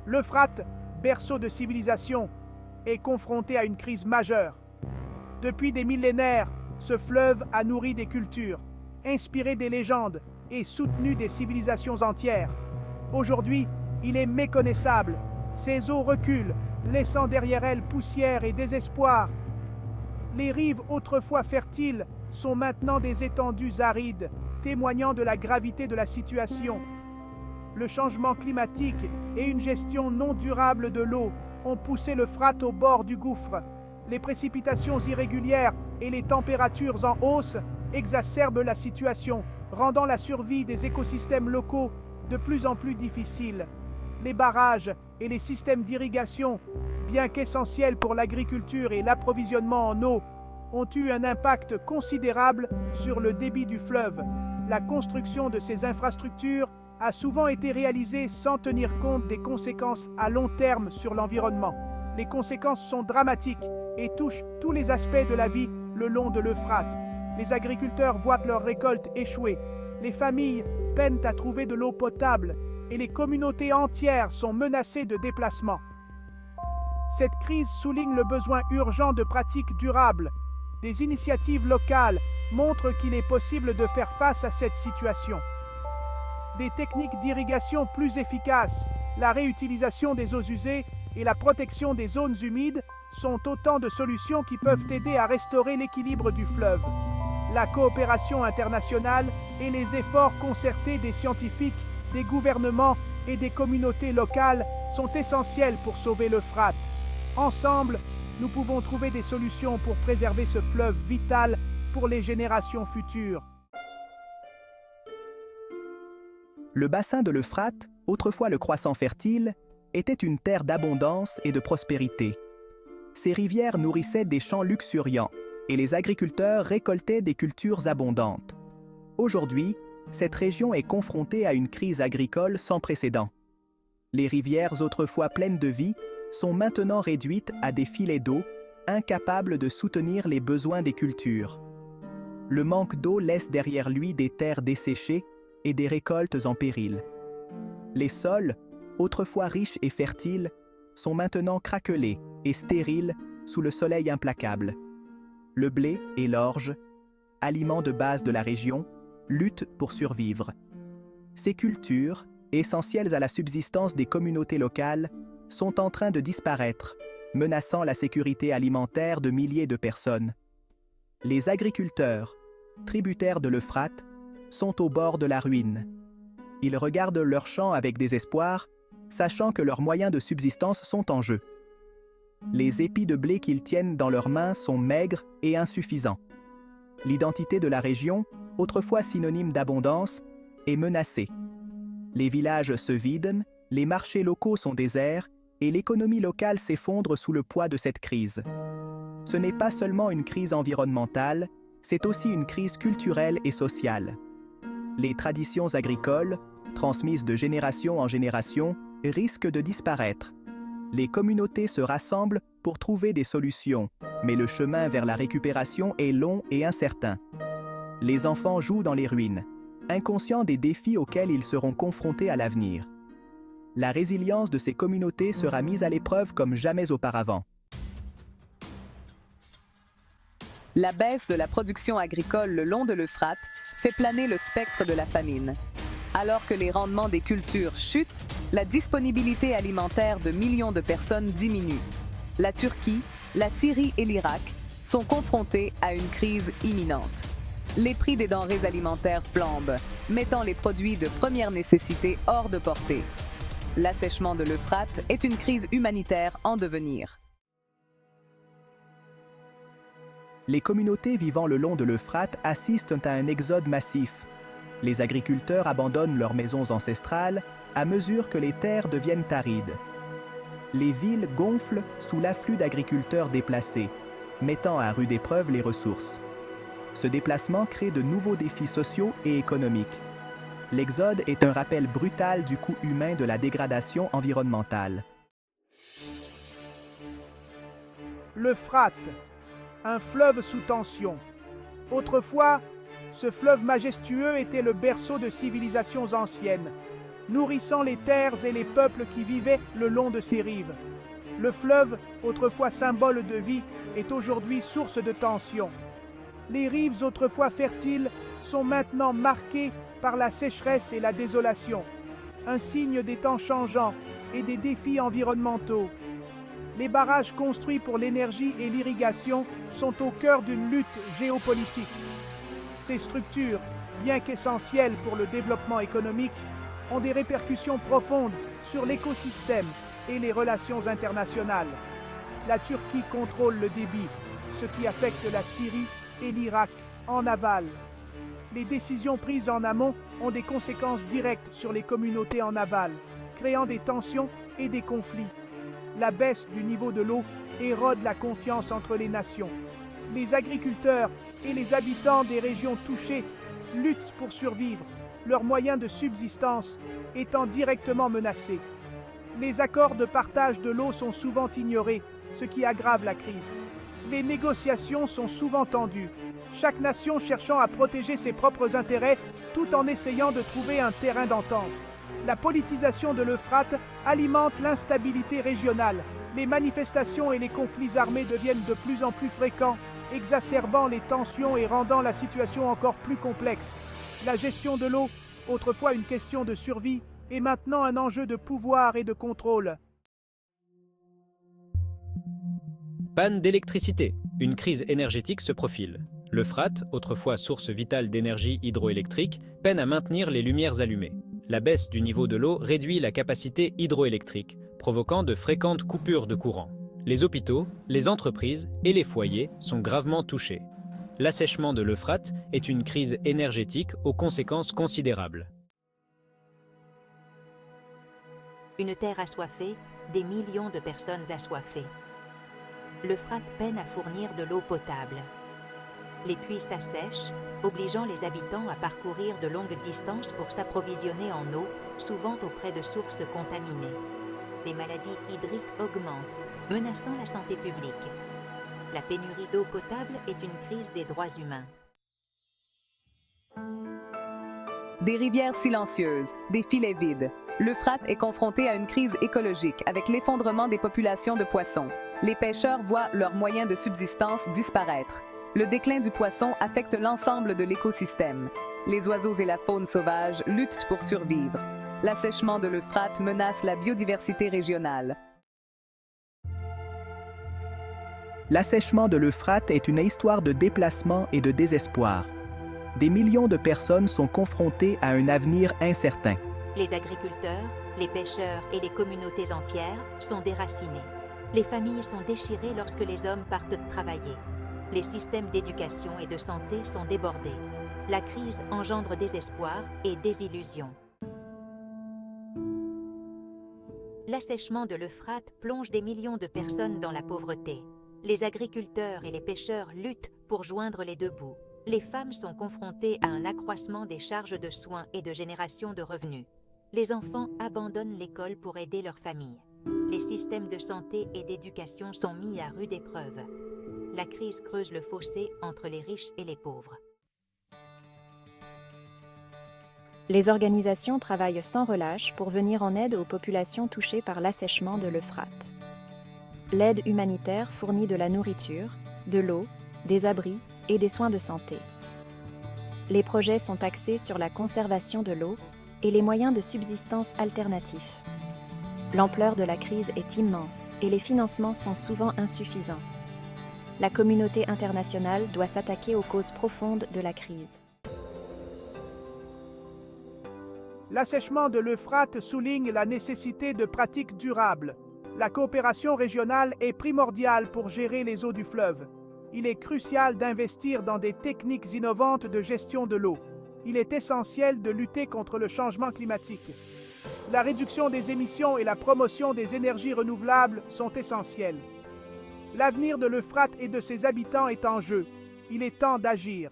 L'Euphrate, berceau de civilisation, est confronté à une crise majeure. Depuis des millénaires, ce fleuve a nourri des cultures, inspiré des légendes et soutenu des civilisations entières. Aujourd'hui, il est méconnaissable. Ses eaux reculent, laissant derrière elles poussière et désespoir. Les rives autrefois fertiles sont maintenant des étendues arides, témoignant de la gravité de la situation. Le changement climatique et une gestion non durable de l'eau ont poussé l'Euphrate au bord du gouffre. Les précipitations irrégulières et les températures en hausse exacerbent la situation, rendant la survie des écosystèmes locaux de plus en plus difficile. Les barrages et les systèmes d'irrigation, bien qu'essentiels pour l'agriculture et l'approvisionnement en eau, ont eu un impact considérable sur le débit du fleuve. La construction de ces infrastructures a souvent été réalisée sans tenir compte des conséquences à long terme sur l'environnement. Les conséquences sont dramatiques et touchent tous les aspects de la vie le long de l'Euphrate. Les agriculteurs voient leurs récoltes échouer, les familles peinent à trouver de l'eau potable et les communautés entières sont menacées de déplacement. Cette crise souligne le besoin urgent de pratiques durables. Des initiatives locales montrent qu'il est possible de faire face à cette situation. Des techniques d'irrigation plus efficaces, la réutilisation des eaux usées et la protection des zones humides sont autant de solutions qui peuvent aider à restaurer l'équilibre du fleuve. La coopération internationale et les efforts concertés des scientifiques, des gouvernements et des communautés locales sont essentiels pour sauver l'Euphrate. Ensemble, nous pouvons trouver des solutions pour préserver ce fleuve vital pour les générations futures. Le bassin de l'Euphrate, autrefois le croissant fertile, était une terre d'abondance et de prospérité. Ces rivières nourrissaient des champs luxuriants et les agriculteurs récoltaient des cultures abondantes. Aujourd'hui, cette région est confrontée à une crise agricole sans précédent. Les rivières autrefois pleines de vie sont maintenant réduites à des filets d'eau, incapables de soutenir les besoins des cultures. Le manque d'eau laisse derrière lui des terres desséchées et des récoltes en péril. Les sols, autrefois riches et fertiles, sont maintenant craquelés et stériles sous le soleil implacable. Le blé et l'orge, aliments de base de la région, luttent pour survivre. Ces cultures, essentielles à la subsistance des communautés locales, sont en train de disparaître, menaçant la sécurité alimentaire de milliers de personnes. Les agriculteurs, tributaires de l'Euphrate, sont au bord de la ruine. Ils regardent leurs champs avec désespoir, sachant que leurs moyens de subsistance sont en jeu. Les épis de blé qu'ils tiennent dans leurs mains sont maigres et insuffisants. L'identité de la région, autrefois synonyme d'abondance, est menacée. Les villages se vident, les marchés locaux sont déserts et l'économie locale s'effondre sous le poids de cette crise. Ce n'est pas seulement une crise environnementale, c'est aussi une crise culturelle et sociale. Les traditions agricoles, transmises de génération en génération, risquent de disparaître. Les communautés se rassemblent pour trouver des solutions, mais le chemin vers la récupération est long et incertain. Les enfants jouent dans les ruines, inconscients des défis auxquels ils seront confrontés à l'avenir. La résilience de ces communautés sera mise à l'épreuve comme jamais auparavant. La baisse de la production agricole le long de l'Euphrate fait planer le spectre de la famine. Alors que les rendements des cultures chutent, la disponibilité alimentaire de millions de personnes diminue. La Turquie, la Syrie et l'Irak sont confrontés à une crise imminente. Les prix des denrées alimentaires flambent, mettant les produits de première nécessité hors de portée. L'assèchement de l'Euphrate est une crise humanitaire en devenir. Les communautés vivant le long de l'Euphrate assistent à un exode massif. Les agriculteurs abandonnent leurs maisons ancestrales à mesure que les terres deviennent arides. Les villes gonflent sous l'afflux d'agriculteurs déplacés, mettant à rude épreuve les ressources. Ce déplacement crée de nouveaux défis sociaux et économiques. L'exode est un rappel brutal du coût humain de la dégradation environnementale. L'Euphrate, un fleuve sous tension. Autrefois, ce fleuve majestueux était le berceau de civilisations anciennes. nourrissant les terres et les peuples qui vivaient le long de ses rives. Le fleuve, autrefois symbole de vie, est aujourd'hui source de tension. Les rives autrefois fertiles sont maintenant marquées par la sécheresse et la désolation, un signe des temps changeants et des défis environnementaux. Les barrages construits pour l'énergie et l'irrigation sont au cœur d'une lutte géopolitique. Ces structures, bien qu'essentielles pour le développement économique, ont des répercussions profondes sur l'écosystème et les relations internationales. La Turquie contrôle le débit, ce qui affecte la Syrie et l'Irak en aval. Les décisions prises en amont ont des conséquences directes sur les communautés en aval, créant des tensions et des conflits. La baisse du niveau de l'eau érode la confiance entre les nations. Les agriculteurs et les habitants des régions touchées luttent pour survivre, leurs moyens de subsistance étant directement menacés. Les accords de partage de l'eau sont souvent ignorés, ce qui aggrave la crise. Les négociations sont souvent tendues, chaque nation cherchant à protéger ses propres intérêts tout en essayant de trouver un terrain d'entente. La politisation de l'Euphrate alimente l'instabilité régionale. Les manifestations et les conflits armés deviennent de plus en plus fréquents, exacerbant les tensions et rendant la situation encore plus complexe. La gestion de l'eau, autrefois une question de survie, est maintenant un enjeu de pouvoir et de contrôle. Panne d'électricité. Une crise énergétique se profile. L'Euphrate, autrefois source vitale d'énergie hydroélectrique, peine à maintenir les lumières allumées. La baisse du niveau de l'eau réduit la capacité hydroélectrique, provoquant de fréquentes coupures de courant. Les hôpitaux, les entreprises et les foyers sont gravement touchés. L'assèchement de l'Euphrate est une crise énergétique aux conséquences considérables. Une terre assoiffée, des millions de personnes assoiffées. L'Euphrate peine à fournir de l'eau potable. Les puits s'assèchent, obligeant les habitants à parcourir de longues distances pour s'approvisionner en eau, souvent auprès de sources contaminées. Les maladies hydriques augmentent, menaçant la santé publique. La pénurie d'eau potable est une crise des droits humains. Des rivières silencieuses, des filets vides. L'Euphrate est confronté à une crise écologique avec l'effondrement des populations de poissons. Les pêcheurs voient leurs moyens de subsistance disparaître. Le déclin du poisson affecte l'ensemble de l'écosystème. Les oiseaux et la faune sauvage luttent pour survivre. L'assèchement de l'Euphrate menace la biodiversité régionale. L'assèchement de l'Euphrate est une histoire de déplacement et de désespoir. Des millions de personnes sont confrontées à un avenir incertain. Les agriculteurs, les pêcheurs et les communautés entières sont déracinés. Les familles sont déchirées lorsque les hommes partent travailler. Les systèmes d'éducation et de santé sont débordés. La crise engendre désespoir et désillusion. L'assèchement de l'Euphrate plonge des millions de personnes dans la pauvreté. Les agriculteurs et les pêcheurs luttent pour joindre les deux bouts. Les femmes sont confrontées à un accroissement des charges de soins et de génération de revenus. Les enfants abandonnent l'école pour aider leur famille. Les systèmes de santé et d'éducation sont mis à rude épreuve. La crise creuse le fossé entre les riches et les pauvres. Les organisations travaillent sans relâche pour venir en aide aux populations touchées par l'assèchement de l'Euphrate. L'aide humanitaire fournit de la nourriture, de l'eau, des abris et des soins de santé. Les projets sont axés sur la conservation de l'eau et les moyens de subsistance alternatifs. L'ampleur de la crise est immense et les financements sont souvent insuffisants. La communauté internationale doit s'attaquer aux causes profondes de la crise. L'assèchement de l'Euphrate souligne la nécessité de pratiques durables. La coopération régionale est primordiale pour gérer les eaux du fleuve. Il est crucial d'investir dans des techniques innovantes de gestion de l'eau. Il est essentiel de lutter contre le changement climatique. La réduction des émissions et la promotion des énergies renouvelables sont essentielles. L'avenir de l'Euphrate et de ses habitants est en jeu. Il est temps d'agir.